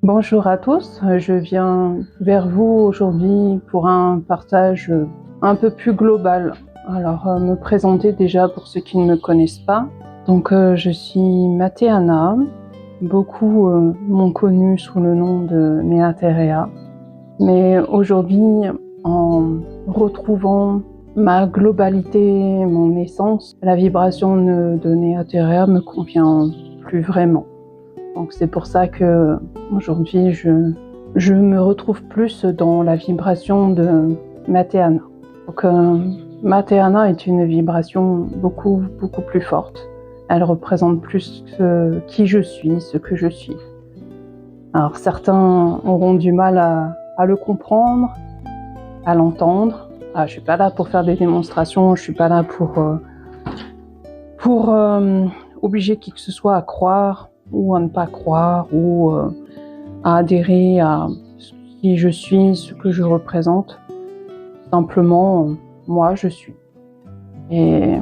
Bonjour à tous, je viens vers vous aujourd'hui pour un partage un peu plus global. Alors, me présenter déjà pour ceux qui ne me connaissent pas. Donc, je suis Mathéana. Beaucoup m'ont connue sous le nom de Néatherea. Mais aujourd'hui, en retrouvant ma globalité, mon essence, la vibration de Néatherea me convient plus vraiment. Donc c'est pour ça que aujourd'hui je me retrouve plus dans la vibration de Mathéana. Donc Mathéana est une vibration beaucoup plus forte. Elle représente plus qui je suis, ce que je suis. Alors certains auront du mal à le comprendre, à l'entendre. Je suis pas là pour faire des démonstrations, je suis pas là pour obliger qui que ce soit à croire ou à ne pas croire, ou à adhérer à qui je suis, ce que je représente. Simplement, moi, je suis. Et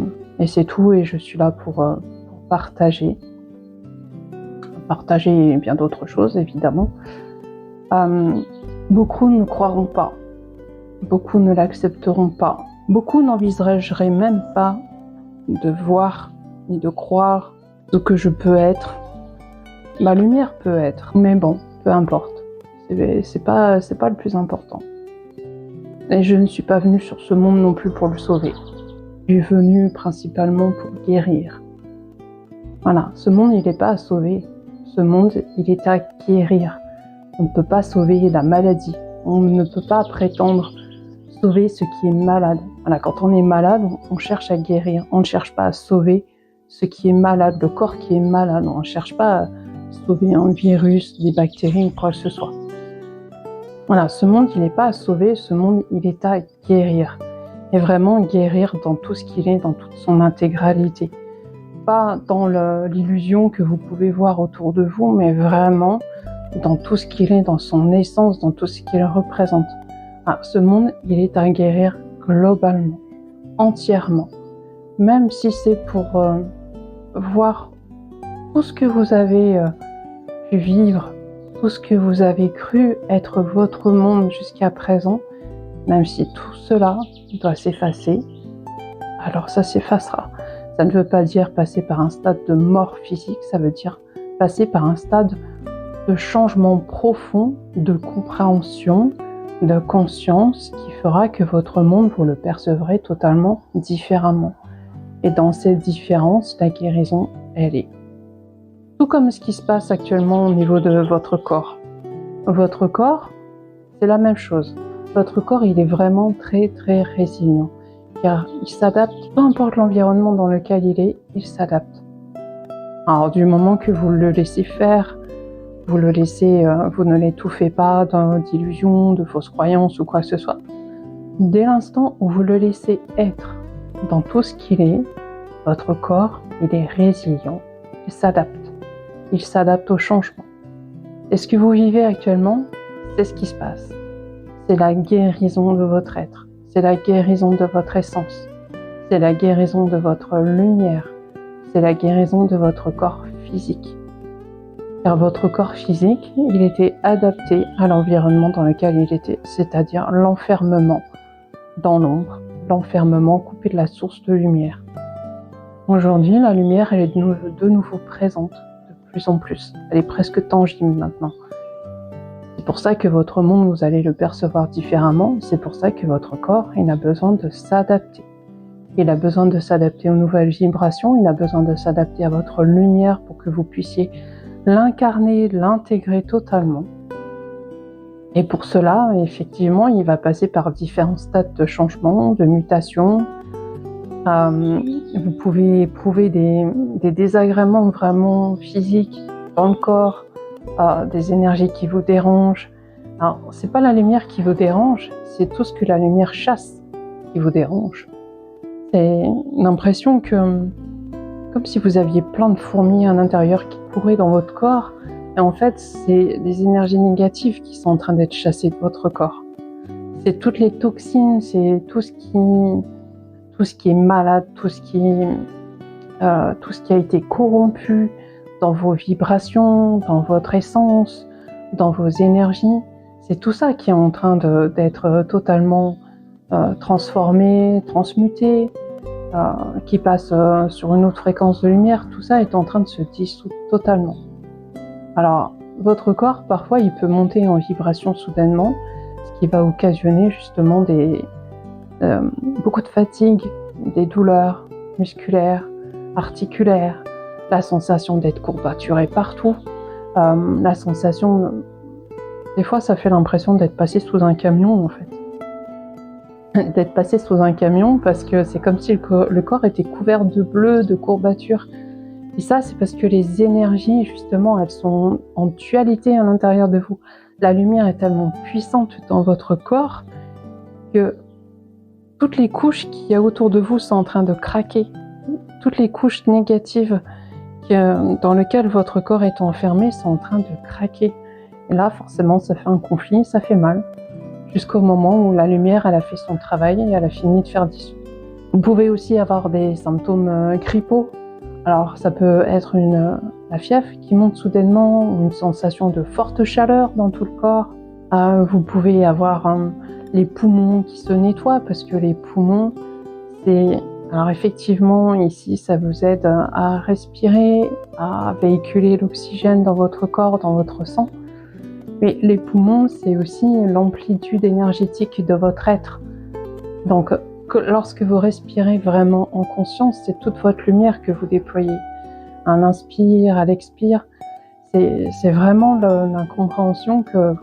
c'est tout, et je suis là pour partager. Partager bien d'autres choses, évidemment. Beaucoup ne croiront pas. Beaucoup ne l'accepteront pas. Beaucoup n'envisageraient même pas de voir ni de croire ce que je peux être. Ma lumière peut être, mais bon, peu importe. C'est pas le plus important. Et je ne suis pas venue sur ce monde non plus pour le sauver. Je suis venue principalement pour guérir. Voilà, ce monde, il n'est pas à sauver. Ce monde, il est à guérir. On ne peut pas sauver la maladie. On ne peut pas prétendre sauver ce qui est malade. Voilà, quand on est malade, on cherche à guérir. On ne cherche pas à sauver ce qui est malade, le corps qui est malade. On ne cherche pas à sauver un virus, des bactéries ou quoi que ce soit. Voilà, ce monde, il n'est pas à sauver, ce monde, il est à guérir. Et vraiment guérir dans tout ce qu'il est, dans toute son intégralité. Pas dans l'illusion que vous pouvez voir autour de vous, mais vraiment dans tout ce qu'il est, dans son essence, dans tout ce qu'il représente. Ce monde, il est à guérir globalement, entièrement. Même si c'est pour voir tout ce que vous avez pu vivre, tout ce que vous avez cru être votre monde jusqu'à présent, même si tout cela doit s'effacer, alors ça s'effacera. Ça ne veut pas dire passer par un stade de mort physique, ça veut dire passer par un stade de changement profond, de compréhension, de conscience qui fera que votre monde, vous le percevrez totalement différemment. Et dans cette différence, la guérison, elle est. Tout comme ce qui se passe actuellement au niveau de votre corps. Votre corps, c'est la même chose. Votre corps, il est vraiment très résilient, car il s'adapte, peu importe l'environnement dans lequel il s'adapte. Alors du moment que vous le laissez faire, vous ne l'étouffez pas d'illusions, de fausses croyances ou quoi que ce soit. Dès l'instant où vous le laissez être dans tout ce qu'il est, votre corps, il est résilient, il s'adapte. Il s'adapte au changement. Et ce que vous vivez actuellement, c'est ce qui se passe. C'est la guérison de votre être. C'est la guérison de votre essence. C'est la guérison de votre lumière. C'est la guérison de votre corps physique. Car votre corps physique, il était adapté à l'environnement dans lequel il était, c'est-à-dire l'enfermement dans l'ombre, l'enfermement coupé de la source de lumière. Aujourd'hui, la lumière, elle est de nouveau présente. Plus en plus. Elle est presque tangible maintenant. C'est pour ça que votre monde, vous allez le percevoir différemment. C'est pour ça que votre corps, il a besoin de s'adapter. Il a besoin de s'adapter aux nouvelles vibrations. Il a besoin de s'adapter à votre lumière pour que vous puissiez l'incarner, l'intégrer totalement. Et pour cela, effectivement, il va passer par différents stades de changement, de mutation. Vous pouvez éprouver des désagréments vraiment physiques dans le corps, des énergies qui vous dérangent. Alors, c'est pas la lumière qui vous dérange, c'est tout ce que la lumière chasse qui vous dérange. C'est l'impression que, comme si vous aviez plein de fourmis à l'intérieur qui couraient dans votre corps, et en fait, c'est des énergies négatives qui sont en train d'être chassées de votre corps. C'est toutes les toxines, c'est tout ce qui est malade, tout ce qui a été corrompu dans vos vibrations, dans votre essence, dans vos énergies. C'est tout ça qui est en train d'être totalement transformé, transmuté, qui passe sur une autre fréquence de lumière. Tout ça est en train de se dissoudre totalement. Alors, votre corps, parfois, il peut monter en vibration soudainement, ce qui va occasionner justement beaucoup de fatigue, des douleurs musculaires, articulaires, la sensation d'être courbaturé partout, la sensation... Des fois, ça fait l'impression d'être passé sous un camion, en fait. D'être passé sous un camion, parce que c'est comme si le corps était couvert de bleu, de courbatures. Et ça, c'est parce que les énergies, justement, elles sont en dualité à l'intérieur de vous. La lumière est tellement puissante dans votre corps que toutes les couches qu'il y a autour de vous sont en train de craquer. Toutes les couches négatives dans lesquelles votre corps est enfermé sont en train de craquer. Et là, forcément, ça fait un conflit, ça fait mal. Jusqu'au moment où la lumière, elle a fait son travail et elle a fini de faire dissoudre. Vous pouvez aussi avoir des symptômes grippaux. Alors, ça peut être la fièvre qui monte soudainement, une sensation de forte chaleur dans tout le corps. Vous pouvez avoir les poumons qui se nettoient, parce que les poumons, c'est... Alors effectivement, ici, ça vous aide à respirer, à véhiculer l'oxygène dans votre corps, dans votre sang. Mais les poumons, c'est aussi l'amplitude énergétique de votre être. Donc, lorsque vous respirez vraiment en conscience, c'est toute votre lumière que vous déployez. À l'inspire, à l'expire, c'est vraiment l'incompréhension que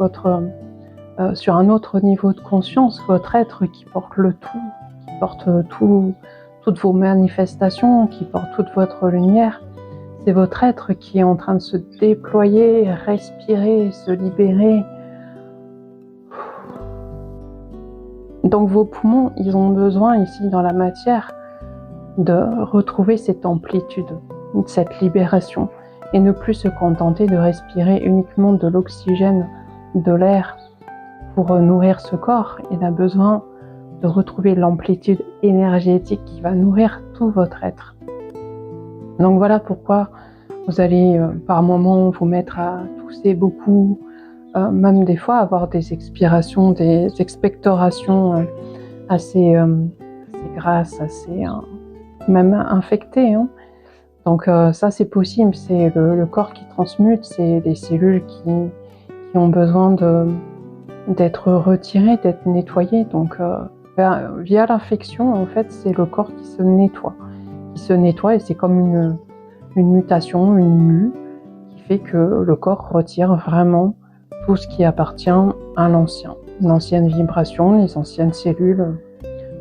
sur un autre niveau de conscience, votre être qui porte le tout, qui porte toutes vos manifestations, qui porte toute votre lumière, c'est votre être qui est en train de se déployer, respirer, se libérer. Donc vos poumons, ils ont besoin ici dans la matière de retrouver cette amplitude, cette libération, et ne plus se contenter de respirer uniquement de l'oxygène, de l'air pour nourrir ce corps. Il a besoin de retrouver l'amplitude énergétique qui va nourrir tout votre être. Donc voilà pourquoi vous allez par moments vous mettre à tousser beaucoup, même des fois avoir des expirations, des expectorations assez grasses, assez même infectées. Donc ça c'est possible, c'est le corps qui transmute, c'est des cellules qui ont besoin d'être retirées, d'être nettoyées. Donc via l'infection, en fait, c'est le corps qui se nettoie. Et c'est comme une mutation, une mue, qui fait que le corps retire vraiment tout ce qui appartient à l'ancienne vibration, les anciennes cellules.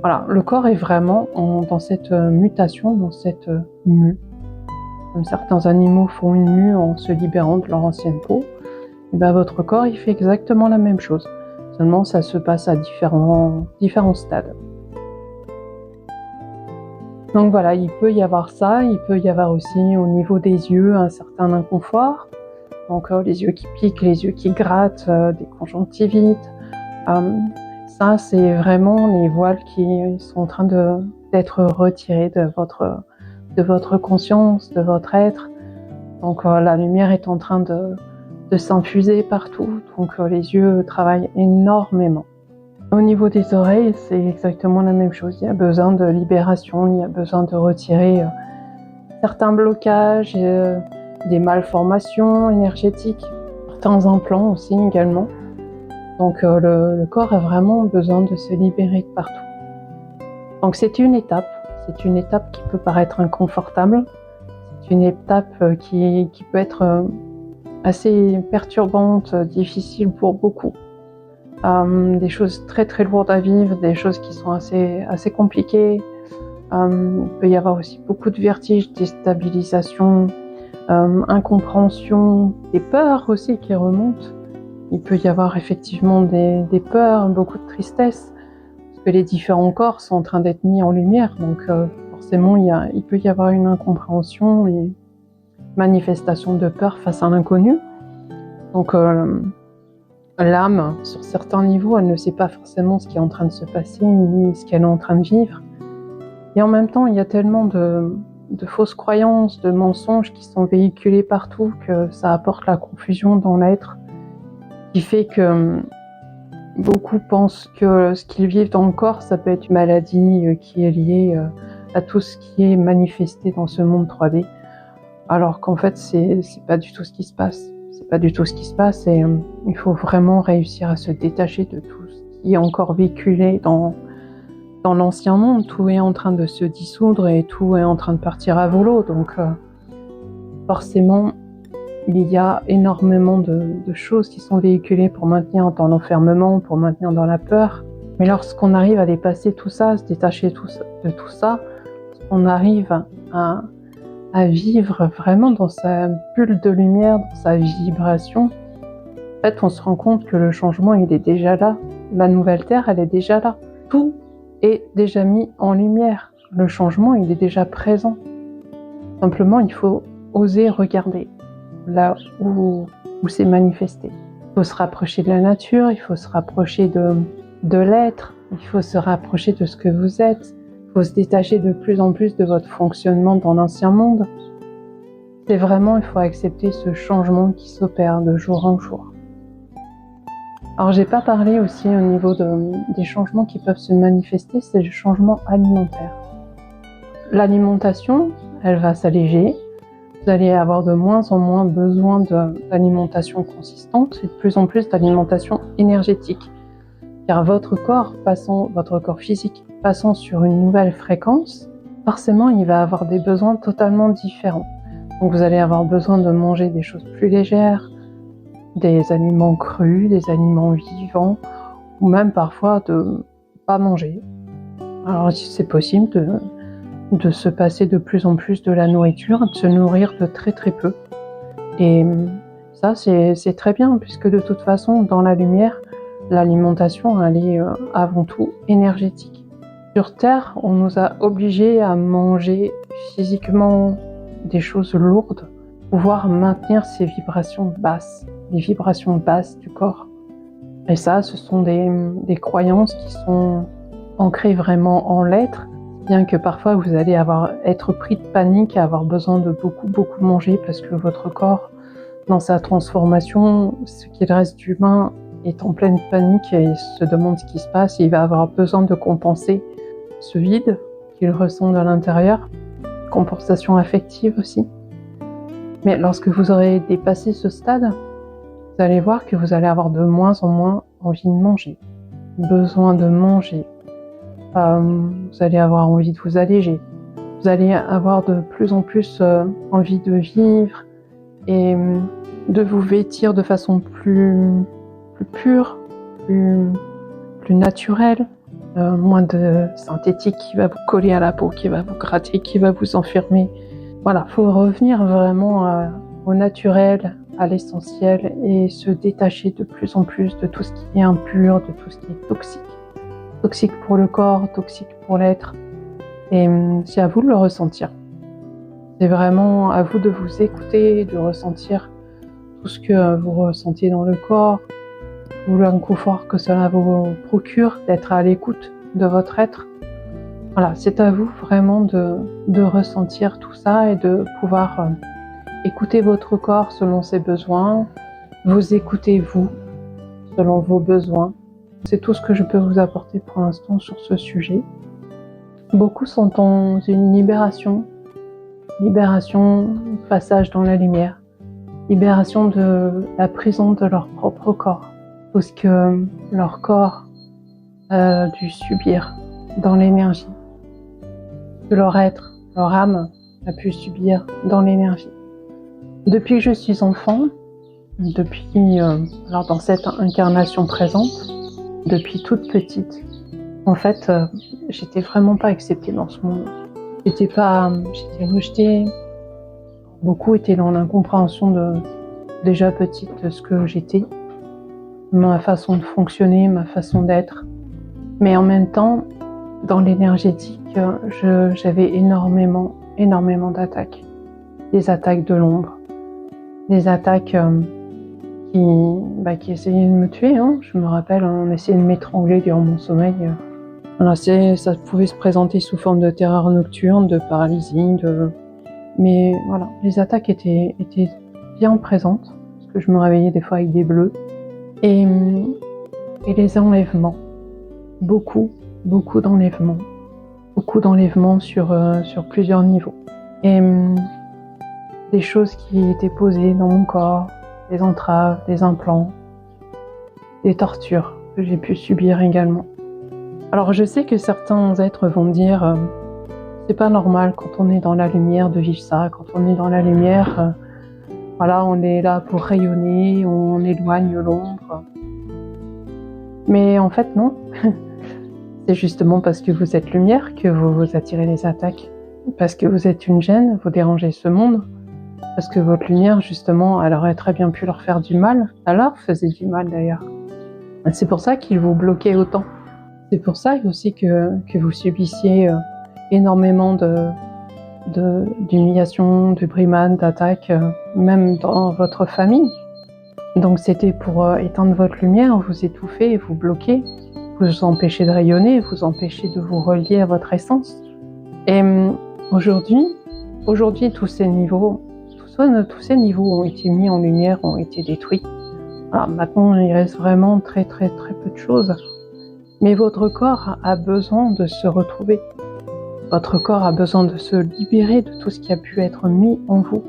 Voilà, le corps est vraiment dans cette mutation, dans cette mue. Comme certains animaux font une mue en se libérant de leur ancienne peau, et bien votre corps, il fait exactement la même chose. Seulement, ça se passe à différents stades. Donc voilà, il peut y avoir ça, il peut y avoir aussi au niveau des yeux un certain inconfort. Donc les yeux qui piquent, les yeux qui grattent, des conjonctivites. Ça, c'est vraiment les voiles qui sont en train d'être retirés de votre conscience, de votre être. Donc la lumière est en train de s'infuser partout. Donc les yeux travaillent énormément. Au niveau des oreilles, c'est exactement la même chose. Il y a besoin de libération, il y a besoin de retirer certains blocages, des malformations énergétiques, certains implants aussi également. Donc le corps a vraiment besoin de se libérer de partout. Donc c'est une étape qui peut paraître inconfortable, c'est une étape qui peut être assez perturbante, difficile pour beaucoup. Des choses très très lourdes à vivre, des choses qui sont assez compliquées. Il peut y avoir aussi beaucoup de vertiges, déstabilisation, incompréhension, des peurs aussi qui remontent. Il peut y avoir effectivement des peurs, beaucoup de tristesse, parce que les différents corps sont en train d'être mis en lumière, donc forcément il peut y avoir une incompréhension et manifestation de peur face à l'inconnu. Donc L'âme, sur certains niveaux, elle ne sait pas forcément ce qui est en train de se passer, ni ce qu'elle est en train de vivre. Et en même temps, il y a tellement de fausses croyances, de mensonges qui sont véhiculés partout que ça apporte la confusion dans l'être, qui fait que beaucoup pensent que ce qu'ils vivent dans le corps, ça peut être une maladie qui est liée à tout ce qui est manifesté dans ce monde 3D, alors qu'en fait, c'est pas du tout ce qui se passe. C'est pas du tout ce qui se passe et il faut vraiment réussir à se détacher de tout ce qui est encore véhiculé dans l'ancien monde. Tout est en train de se dissoudre et tout est en train de partir à volo. Donc forcément, il y a énormément de choses qui sont véhiculées pour maintenir dans l'enfermement, pour maintenir dans la peur. Mais lorsqu'on arrive à dépasser tout ça, à se détacher de tout ça, on arrive à vivre vraiment dans sa bulle de lumière, dans sa vibration. En fait, on se rend compte que le changement, il est déjà là. La nouvelle Terre, elle est déjà là. Tout est déjà mis en lumière. Le changement, il est déjà présent. Simplement, il faut oser regarder là où c'est manifesté. Il faut se rapprocher de la nature, il faut se rapprocher de l'être, il faut se rapprocher de ce que vous êtes. Il faut se détacher de plus en plus de votre fonctionnement dans l'ancien monde. C'est vraiment, il faut accepter ce changement qui s'opère de jour en jour. Alors, j'ai pas parlé aussi au niveau des changements qui peuvent se manifester, c'est le changement alimentaire. L'alimentation, elle va s'alléger. Vous allez avoir de moins en moins besoin d'alimentation consistante et de plus en plus d'alimentation énergétique. Car votre corps physique passant sur une nouvelle fréquence, forcément, il va avoir des besoins totalement différents. Donc, vous allez avoir besoin de manger des choses plus légères, des aliments crus, des aliments vivants, ou même parfois de pas manger. Alors, c'est possible de se passer de plus en plus de la nourriture, de se nourrir de très très peu. Et ça, c'est très bien, puisque de toute façon, dans la lumière, l'alimentation, elle est avant tout énergétique. Sur Terre, on nous a obligés à manger physiquement des choses lourdes pour pouvoir maintenir ces vibrations basses, les vibrations basses du corps. Et ça, ce sont des croyances qui sont ancrées vraiment en l'être, bien que parfois vous allez être pris de panique et avoir besoin de beaucoup manger parce que votre corps, dans sa transformation, ce qu'il reste d'humain, est en pleine panique et se demande ce qui se passe et il va avoir besoin de compenser ce vide qu'il ressent de l'intérieur, compensation affective aussi. Mais lorsque vous aurez dépassé ce stade, vous allez voir que vous allez avoir de moins en moins envie de manger, besoin de manger. Vous allez avoir envie de vous alléger. Vous allez avoir de plus en plus envie de vivre et de vous vêtir de façon plus pure, plus naturelle, moins de synthétique qui va vous coller à la peau, qui va vous gratter, qui va vous enfermer. Voilà, il faut revenir vraiment au naturel, à l'essentiel et se détacher de plus en plus de tout ce qui est impur, de tout ce qui est toxique. Toxique pour le corps, toxique pour l'être. Et c'est à vous de le ressentir. C'est vraiment à vous de vous écouter, de ressentir tout ce que vous ressentez dans le corps, tout l'inconfort que cela vous procure, d'être à l'écoute de votre être. Voilà, c'est à vous vraiment de ressentir tout ça et de pouvoir écouter votre corps selon ses besoins, vous écoutez vous selon vos besoins. C'est tout ce que je peux vous apporter pour l'instant sur ce sujet. Beaucoup sont dans une libération, passage dans la lumière, libération de la prison de leur propre corps, tout ce que leur corps a dû subir dans l'énergie, que leur être, leur âme a pu subir dans l'énergie. Depuis que je suis enfant, alors dans cette incarnation présente, depuis toute petite, en fait, j'étais vraiment pas acceptée dans ce monde. J'étais rejetée. Beaucoup étaient dans l'incompréhension déjà petite de ce que j'étais, ma façon de fonctionner, ma façon d'être. Mais en même temps, dans l'énergétique, j'avais énormément d'attaques. Des attaques de l'ombre. Des attaques qui essayaient de me tuer. Hein. Je me rappelle, on essayait de m'étrangler durant mon sommeil. Voilà, ça pouvait se présenter sous forme de terreur nocturne, de paralysie, mais voilà, les attaques étaient bien présentes, parce que je me réveillais des fois avec des bleus. Et les enlèvements, beaucoup d'enlèvements. Beaucoup d'enlèvements sur plusieurs niveaux. Et des choses qui étaient posées dans mon corps, des entraves, des implants, des tortures que j'ai pu subir également. Alors je sais que certains êtres vont dire c'est pas normal quand on est dans la lumière de vivre ça, quand on est dans la lumière, voilà, on est là pour rayonner, on éloigne l'ombre. Mais en fait non, c'est justement parce que vous êtes lumière que vous attirez les attaques. Parce que vous êtes une gêne, vous dérangez ce monde. Parce que votre lumière, justement, elle aurait très bien pu leur faire du mal. Elle leur faisait du mal d'ailleurs. C'est pour ça qu'ils vous bloquaient autant. C'est pour ça aussi que vous subissiez énormément d'humiliations, de brimades, d'attaques, même dans votre famille. Donc c'était pour éteindre votre lumière, vous étouffer, vous bloquer, vous empêcher de rayonner, vous empêcher de vous relier à votre essence. Et aujourd'hui, tous ces niveaux ont été mis en lumière, ont été détruits. Alors maintenant, il reste vraiment très peu de choses. Mais votre corps a besoin de se retrouver. Votre corps a besoin de se libérer de tout ce qui a pu être mis en vous.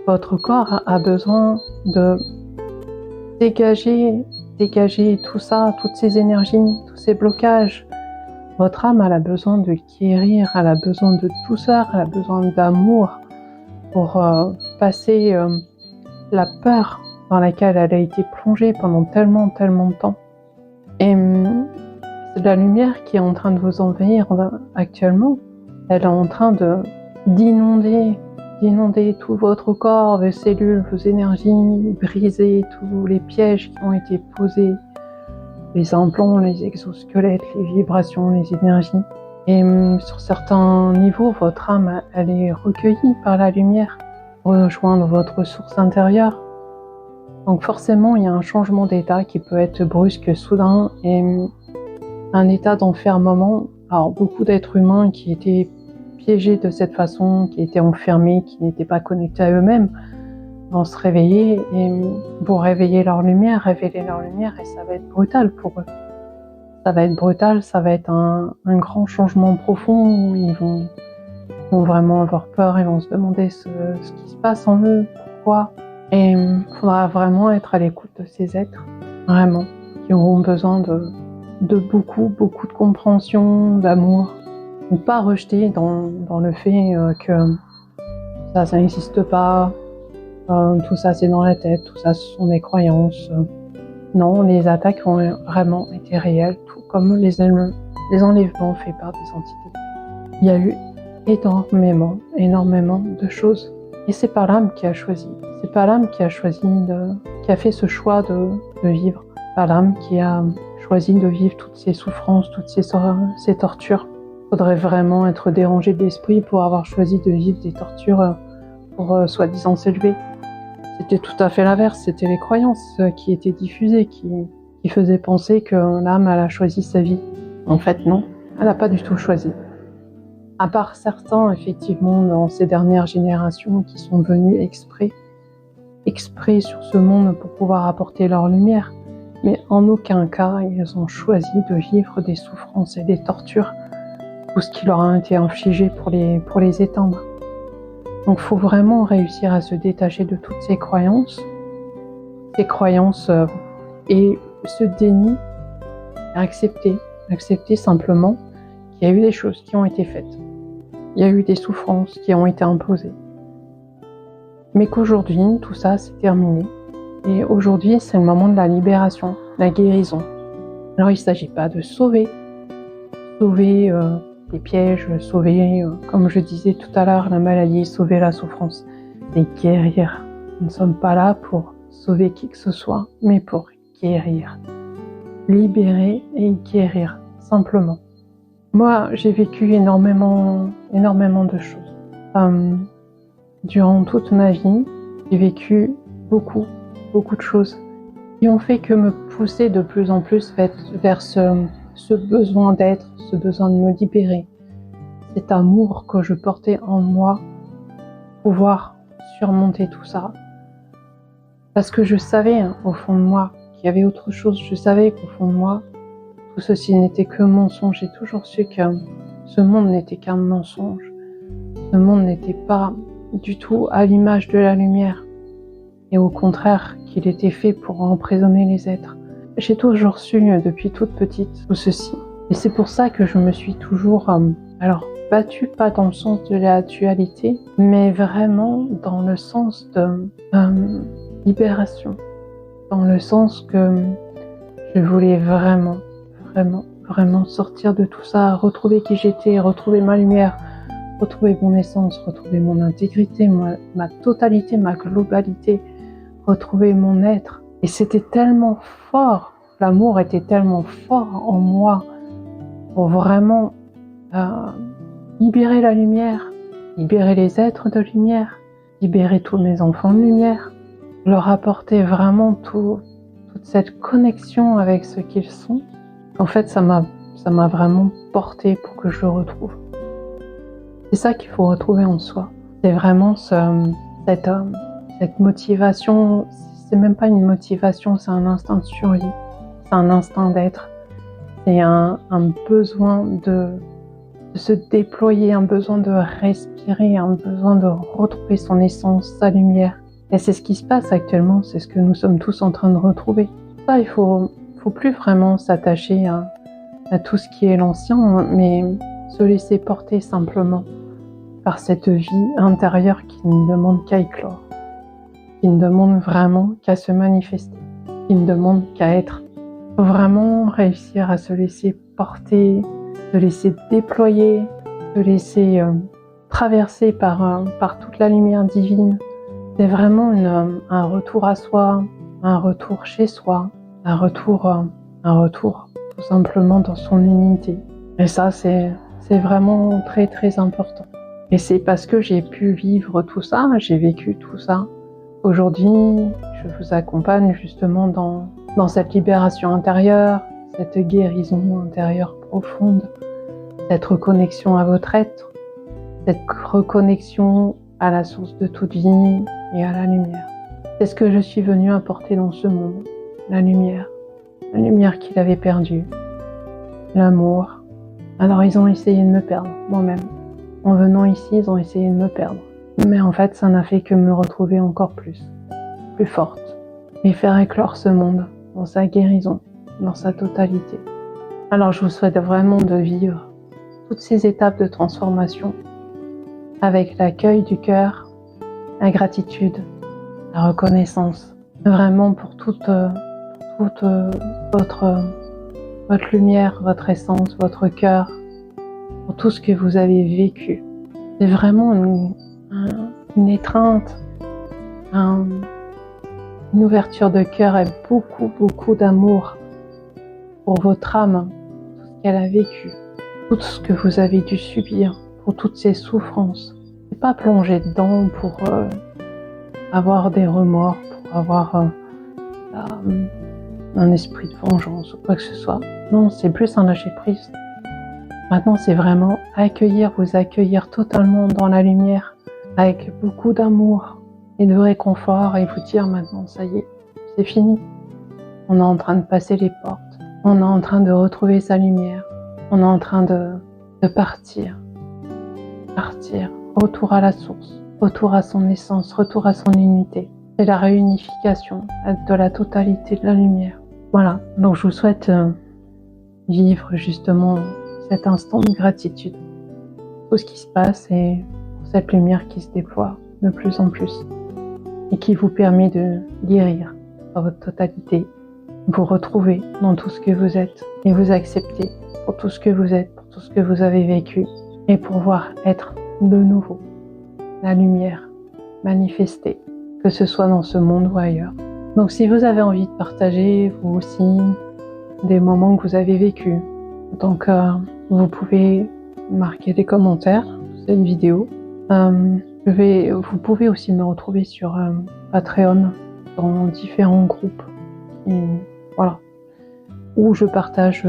Votre corps a besoin de dégager tout ça, toutes ces énergies, tous ces blocages. Votre âme, elle a besoin de guérir, elle a besoin de douceur, elle a besoin d'amour pour passer la peur dans laquelle elle a été plongée pendant tellement de temps. Et c'est la lumière qui est en train de vous envahir actuellement. Elle est en train d'inonder tout votre corps, vos cellules, vos énergies, briser tous les pièges qui ont été posés, les implants, les exosquelettes, les vibrations, les énergies. Et sur certains niveaux, votre âme, elle est recueillie par la lumière, rejoindre votre source intérieure. Donc forcément, il y a un changement d'état qui peut être brusque, soudain, et un état d'enfermement. Alors beaucoup d'êtres humains qui étaient piégés de cette façon, qui étaient enfermés, qui n'étaient pas connectés à eux-mêmes, vont se réveiller et vont révéler leur lumière, et ça va être brutal pour eux. Ça va être brutal, ça va être un grand changement profond. Ils vont vraiment avoir peur, ils vont se demander ce qui se passe en eux, pourquoi. Et il faudra vraiment être à l'écoute de ces êtres, vraiment, qui auront besoin de beaucoup de compréhension, d'amour. Ne pas rejeter dans le fait que ça n'existe pas, tout ça c'est dans la tête, tout ça ce sont des croyances. Non, les attaques ont vraiment été réelles, tout comme les enlèvements faits par des entités. Il y a eu énormément de choses. Et c'est pas l'âme qui a choisi. C'est pas l'âme qui a fait ce choix de vivre. Pas l'âme qui a choisi de vivre toutes ces souffrances, toutes ces tortures. Il faudrait vraiment être dérangé de l'esprit pour avoir choisi de vivre des tortures pour soi-disant s'élever. C'était tout à fait l'inverse, c'était les croyances qui étaient diffusées, qui faisaient penser que l'âme, elle a choisi sa vie. En fait, non, elle n'a pas du tout choisi. À part certains, effectivement, dans ces dernières générations qui sont venus exprès sur ce monde pour pouvoir apporter leur lumière, mais en aucun cas, ils ont choisi de vivre des souffrances et des tortures, tout ce qui leur a été infligé pour les éteindre. Donc il faut vraiment réussir à se détacher de toutes ces croyances et ce déni, accepter simplement qu'il y a eu des choses qui ont été faites. Il y a eu des souffrances qui ont été imposées. Mais qu'aujourd'hui, tout ça, c'est terminé. Et aujourd'hui, c'est le moment de la libération, la guérison. Alors, il ne s'agit pas de sauver les pièges, sauver, comme je disais tout à l'heure, la maladie, sauver la souffrance. Mais guérir. Nous ne sommes pas là pour sauver qui que ce soit, mais pour guérir. Libérer et guérir, simplement. Moi, j'ai vécu énormément de choses. Durant toute ma vie, j'ai vécu beaucoup beaucoup de choses qui ont fait que me pousser de plus en plus vers ce besoin d'être, ce besoin de me libérer, cet amour que je portais en moi, pouvoir surmonter tout ça. Parce que je savais au fond de moi qu'il y avait autre chose, je savais qu'au fond de moi, tout ceci n'était que mensonge. J'ai toujours su que ce monde n'était qu'un mensonge. Ce monde n'était pas du tout à l'image de la lumière. Et au contraire, qu'il était fait pour emprisonner les êtres. J'ai toujours su depuis toute petite tout ceci. Et c'est pour ça que je me suis toujours battue, pas dans le sens de la dualité, mais vraiment dans le sens de libération. Dans le sens que je voulais vraiment sortir de tout ça, retrouver qui j'étais, retrouver ma lumière, retrouver mon essence, retrouver mon intégrité, ma totalité, ma globalité, retrouver mon être. Et c'était tellement fort, l'amour était tellement fort en moi pour vraiment libérer la lumière, libérer les êtres de lumière, libérer tous mes enfants de lumière, leur apporter vraiment toute cette connexion avec ce qu'ils sont. En fait, ça m'a vraiment porté pour que je le retrouve. C'est ça qu'il faut retrouver en soi. C'est vraiment cette motivation. C'est même pas une motivation, c'est un instinct de survie. C'est un instinct d'être. C'est un besoin de se déployer, un besoin de respirer, un besoin de retrouver son essence, sa lumière. Et c'est ce qui se passe actuellement, c'est ce que nous sommes tous en train de retrouver. Ça, il faut plus vraiment s'attacher à tout ce qui est l'ancien, mais se laisser porter simplement par cette vie intérieure qui ne demande qu'à éclore, qui ne demande vraiment qu'à se manifester, qui ne demande qu'à être. Il faut vraiment réussir à se laisser porter, se laisser déployer, se laisser traverser par toute la lumière divine. C'est vraiment un retour à soi, un retour chez soi, un retour tout simplement dans son unité. Et ça, c'est vraiment très très important. Et c'est parce que j'ai pu vivre tout ça, j'ai vécu tout ça. Aujourd'hui, je vous accompagne justement dans cette libération intérieure, cette guérison intérieure profonde, cette reconnexion à votre être, cette reconnexion à la source de toute vie et à la lumière. C'est ce que je suis venue apporter dans ce monde, la lumière qu'il avait perdue, l'amour. Alors ils ont essayé de me perdre, moi-même. En venant ici, ils ont essayé de me perdre. Mais en fait, ça n'a fait que me retrouver encore plus forte, et faire éclore ce monde dans sa guérison, dans sa totalité. Alors je vous souhaite vraiment de vivre toutes ces étapes de transformation avec l'accueil du cœur, la gratitude, la reconnaissance, vraiment pour toute votre lumière, votre essence, votre cœur, pour tout ce que vous avez vécu. C'est vraiment une étreinte, une ouverture de cœur et beaucoup d'amour pour votre âme, tout ce qu'elle a vécu, tout ce que vous avez dû subir, pour toutes ces souffrances. Et pas plonger dedans pour avoir des remords, pour avoir un esprit de vengeance ou quoi que ce soit. Non, c'est plus un lâcher prise. Maintenant, c'est vraiment vous accueillir totalement dans la lumière, avec beaucoup d'amour et de réconfort, et vous dire maintenant, ça y est, c'est fini. On est en train de passer les portes, on est en train de retrouver sa lumière, on est en train de partir, retour à la source, retour à son essence, retour à son unité. C'est la réunification de la totalité de la lumière. Voilà, donc je vous souhaite vivre justement cet instant de gratitude. Tout ce qui se passe et pour cette lumière qui se déploie de plus en plus et qui vous permet de guérir dans votre totalité, vous retrouver dans tout ce que vous êtes et vous accepter pour tout ce que vous êtes, pour tout ce que vous avez vécu et pouvoir être de nouveau la lumière manifestée, que ce soit dans ce monde ou ailleurs. Donc si vous avez envie de partager vous aussi des moments que vous avez vécus, donc vous pouvez marquer des commentaires sous cette vidéo. Vous pouvez aussi me retrouver sur Patreon. dans différents groupes. Et voilà. Où je partage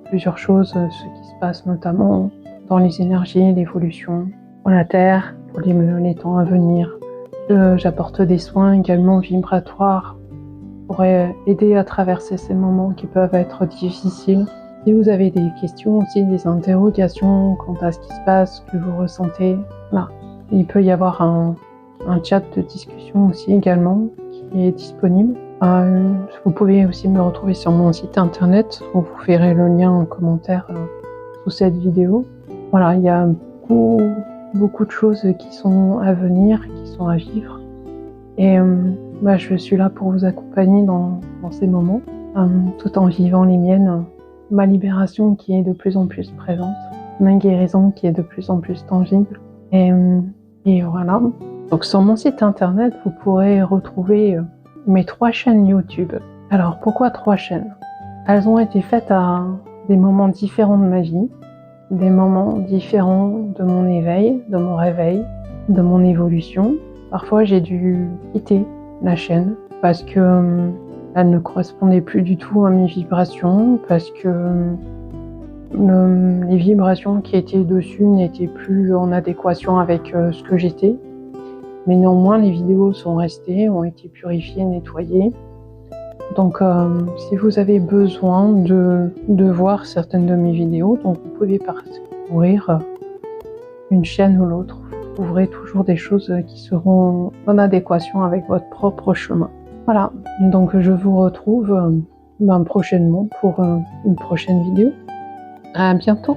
plusieurs choses, ce qui se passe notamment dans les énergies, l'évolution pour la Terre, pour les temps à venir. J'apporte des soins également vibratoires pour aider à traverser ces moments qui peuvent être difficiles. Si vous avez des questions aussi, des interrogations quant à ce qui se passe, ce que vous ressentez, là, il peut y avoir un chat de discussion aussi également qui est disponible. Vous pouvez aussi me retrouver sur mon site internet où vous verrez le lien en commentaire sous cette vidéo. Voilà, il y a beaucoup de choses qui sont à venir, qui sont à vivre. Et je suis là pour vous accompagner dans ces moments, tout en vivant les miennes. Ma libération qui est de plus en plus présente, ma guérison qui est de plus en plus tangible. Et voilà. Donc sur mon site internet, vous pourrez retrouver mes 3 chaînes YouTube. Alors pourquoi 3 chaînes? Elles ont été faites à des moments différents de ma vie, des moments différents de mon éveil, de mon réveil, de mon évolution. Parfois j'ai dû quitter la chaîne parce que elle ne correspondait plus du tout à mes vibrations, parce que les vibrations qui étaient dessus n'étaient plus en adéquation avec ce que j'étais. Mais néanmoins, les vidéos sont restées, ont été purifiées, nettoyées. Donc, si vous avez besoin de voir certaines de mes vidéos, donc vous pouvez parcourir une chaîne ou l'autre. Vous trouverez toujours des choses qui seront en adéquation avec votre propre chemin. Voilà, donc je vous retrouve prochainement pour une prochaine vidéo. À bientôt.